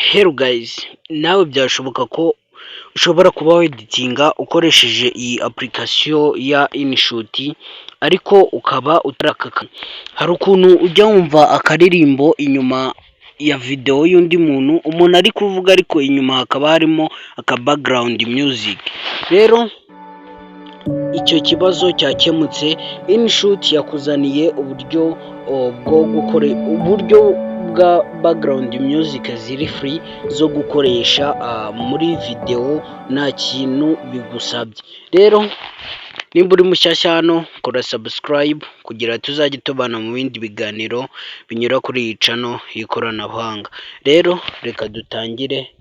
Hello guys, nawe byashoboka ko ushobora kuba weditinga ukoresheje iyi application ya InShot ariko ukaba utarakaka. Hari ukuntu ujya wumva akaririmbo inyuma ya video y'undi umuntu ari kuvuga ariko inyuma hakaba harimo aka background music. Rero icyo kibazo cyakemutse, InShot yakuzaniye uburyo bwo gukora uburyo bwa background music ziri free zo gukoresha muri video nta kintu bigusabye. Rero nimba uri mushyashya hano, kora subscribe kugira tuzajye tubana mu bindi biganiro binyura kuri iyi channel y'ikoranabuhanga. Rero reka dutangire.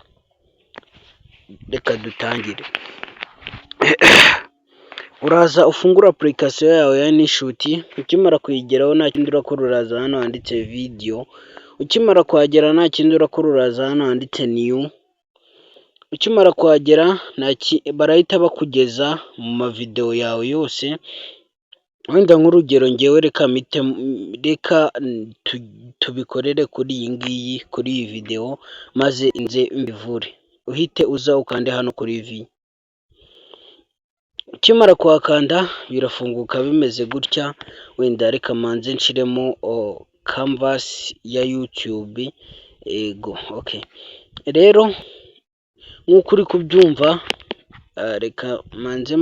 Uraza ufungura application yawe ya InShot, ukimara kuyigeraho nta kindi urakora, uraza hano handitse video. Ukimara kuhagera nta kindi urakora, uraza hano handitse new. Ukimara kuhagera barahita bakugeza mu mavideo yawe yose. Wenda nk'urugero ngewe reka tubikorere kuri iyi ngiyi, kuri iyi video, maze inze mbivure. Uhite uza ukande hano kuri V. Ukimara kuhakanda birafunguka bimeze gutya. Wenda reka manze nshiremo canvas ya YouTube. Okay. Rero nk'uko uri kubyumva, reka manze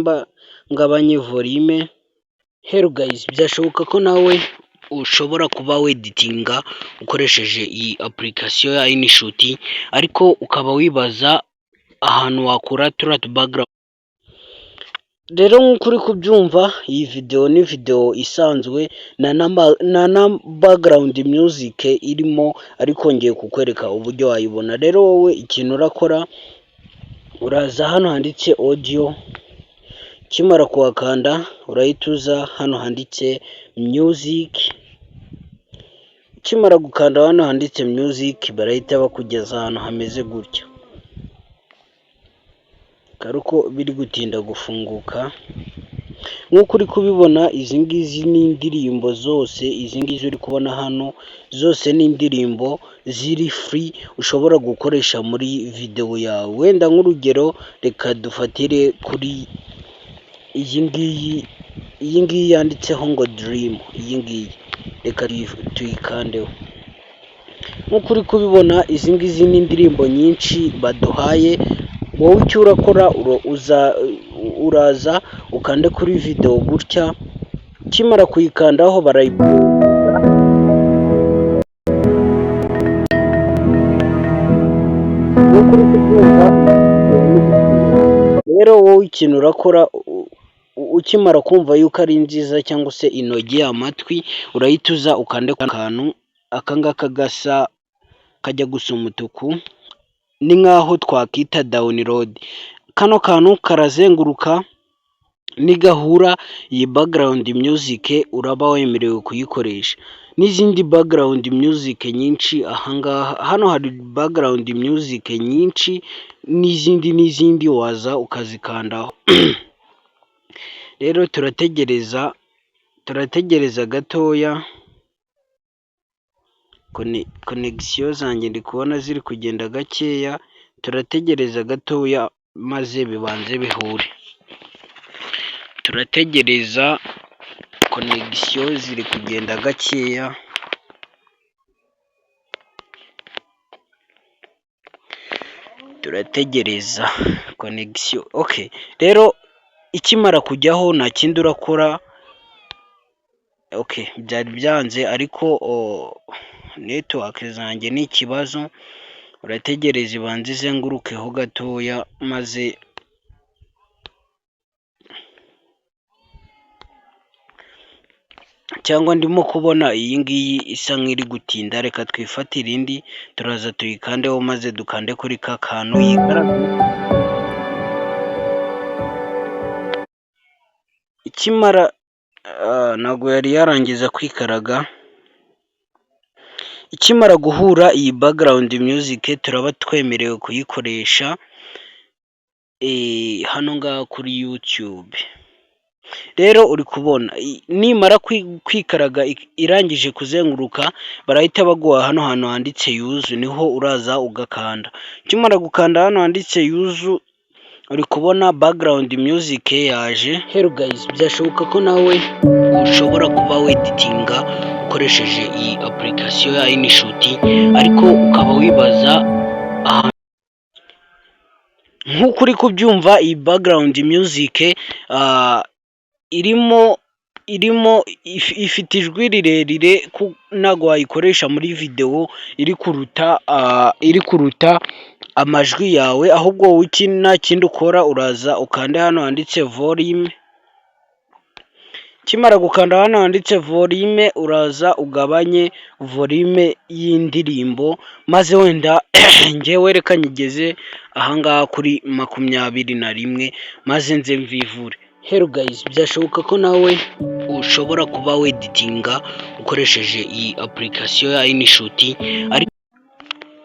ngabanye volume. Hello guys, byashoboka ko nawe ushobora kuba weditinga ukoresheje iyi application ya InShot ariko ukaba wibaza ahantu wakura turiya background. Rero nk'uko uri kubyumva, iyi video ni video isanzwe na background music irimo, ariko ngiye kukwereka uburyo wayibona. Rero wowe ikintu urakora, uraza hano handitse audio. Ukimara kuhakanda urahita uza hano handitse music. Ukimara gukanda hano handitse music, barahita bakugeza ahantu hameze gutya. Karuko biri gutinda gufunguka. Nk'uko uri kubibona, izi ngizi ni indirimbo zose. Izi ngizi uri kubona hano zose ni indirimbo ziri free ushobora gukoresha muri video yawe. Wenda nk'urugero reka dufatire kuri iyi ngiyi yanditseho ngo dream. Iyi ngiyi reka tuyikandeho. Nk'uko uri kubibona, izi ngizi ni indirimbo nyinshi baduhaye. Wowe icyo urakora, uraza ukande kuri video gutya. Ukimara kuyikandaho rero wowe ikintu urakora, ukimara kumva yuko ari nziza cyangwa se inogeye amatwi, urahita uza ukande ku kantu akangaka kajya gusa umutuku, ni nkaho twakita download. Kano kantu karazenguruka, nigahura iyi background music uraba wemerewe kuyikoresha. N'izindi background music nyinshi ahangaha, hano hari background music nyinshi n'izindi waza ukazikandaho. Rero turategereza gatoya. Connection zanjye ndi kubona ziri kugenda gakeya. Turategereza gatoya maze bibanze bihure. Turategereza, connection ziri kugenda gakeya. Turategereza connection. Okay. Rero ikimara kujyaho nta kindi urakora. Okay, byari byanze ariko network zanjye ni ikibazo. Urategereza ibanze izengurukeho gatoya maze cyangwa ndimo kubona iyi ngiyi isa nk'iri gutinda. Reka twifatire indi, turaza tuyikandeho maze dukande kuri ka kantu ikimara ntabwo yari yarangiza kwikaraga. Ikimara guhura iyi background music, turaba twemerewe kuyikoresha hano ngaha kuri YouTube. rero uri kubona nimara kwikaraga irangije kuzenguruka barahita baguha hano hantu handitse yuzu, niho uraza ugakanda. Ukimara gukanda hano handitse yuzu uri kubona background music yaje. Hello guys, byashoboka ko nawe ushobora kuba weditinga ukoresheje iyi application ya InShot, ariko ukaba wibaza ahantu nk'uko uri kubyumva. Iyi background music ifite ijwi rirerire ntabwo wayikoresha muri video iri kuruta amajwi yawe, ahubwo wowe nta kindi ukora uraza ukande hano handitse volume. Ukimara gukanda hano handitse volume uraza ugabanye volume y'indirimbo, maze wenda njyewe reka nyigeze ahangaha kuri 21 maze nze mvivure. Hello guys, byashoboka ko nawe ushobora kuba weditinga ukoresheje iyi application ya InShot,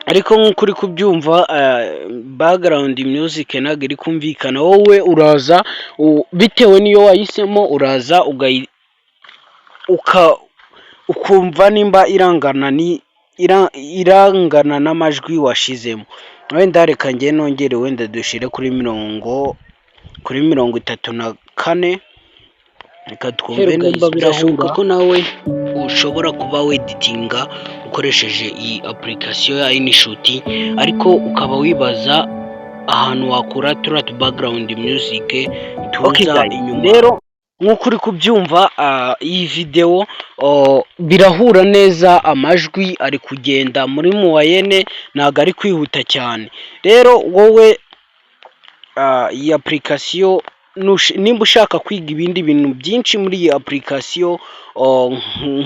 ariko nk'uko uri kubyumva background music ntabwo iri kumvikana. Wowe uraza bitewe n'iyo wahisemo uraza ukumva nimba irangana n'amajwi washizemo. Wenda reka njye nongere wenda dushire kuri 34. Reka twumve nimba birashoboka ko nawe ushobora kuba weditinga ukoresheje iyi application ya InShot, ariko ukaba wibaza ahantu wakura turiya background music tuza inyuma. Rero nk'uko uri kubyumva iyi video birahura neza, amajwi ari kugenda muri muwayene, ntabwo ari kwihuta cyane. Rero wowe iyi application nimba ushaka kwiga ibindi bintu byinshi muri iyi application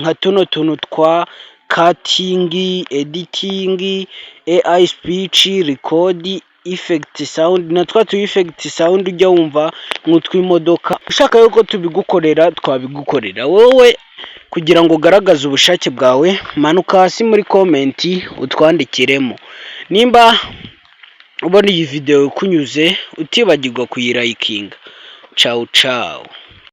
nka tuno tuntu twa cutting, editing, AI speech, record, effect sound na twa effect sound ujya wumva nk'utw'imodoka, ushaka yuko tubigukorera twabigukorera. Wowe kugira ngo ugaragaze ubushake bwawe, manuka hasi muri comment utwandikiremo. Nimba ubona iyi video kunyuze utibagirwa kuyirayikinga. Ciao ciao.